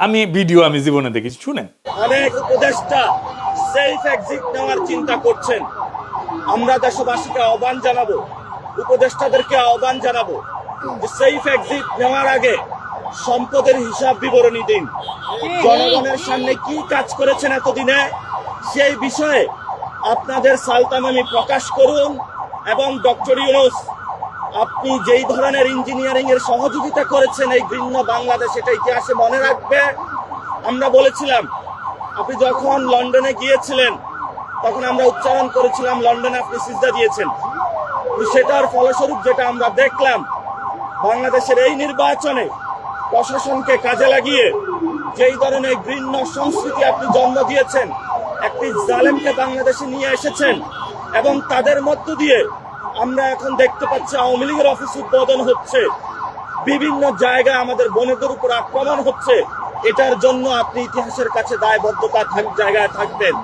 আমি ভিডিও আমি জীবনে দেখেছি, শুনেন। অনেক উপদেষ্টা সেফ এক্সিট নেওয়ার চিন্তা করছেন। আমরা দেশবাসীকে আহ্বান জানাবো, উপদেষ্টাদেরকে আহ্বান জানাবো যে সেফ এক্সিট নেওয়ার আগে সম্পদের হিসাব বিবরণী দিন। জনগণের সামনে কি কাজ করেছেন এতদিনে সেই বিষয়ে আপনাদের সালতামামি প্রকাশ করুন। এবং ডক্টর ইউনূস, আপনি যেই ধরনের ইঞ্জিনিয়ারিং এর সহযোগিতা করেছেন এই ঘৃণ্য বাংলাদেশ, এটা ইতিহাসে মনে রাখবে। আমরা বলেছিলাম, আপনি যখন লন্ডনে গিয়েছিলেন তখন আমরা উচ্চারণ করেছিলাম লন্ডনে আপনি সিজদা দিয়েছেন। সেটার ফলস্বরূপ যেটা আমরা দেখলাম, বাংলাদেশের এই নির্বাচনে প্রশাসনকে কাজে লাগিয়ে যেই ধরনের ঘৃণ্য সংস্কৃতি আপনি জন্ম দিয়েছেন, একটি জালেমকে বাংলাদেশে নিয়ে এসেছেন এবং তাদের মধ্য দিয়ে আমরা এখন দেখতে পাচ্ছি আওয়ামী লীগের অফিস উদ্বোধন হচ্ছে, বিভিন্ন জায়গায় আমাদের বোনেদের উপর আক্রমণ হচ্ছে। এটার জন্য আপনি ইতিহাসের কাছে দায়বদ্ধতা জায়গায় থাকবেন।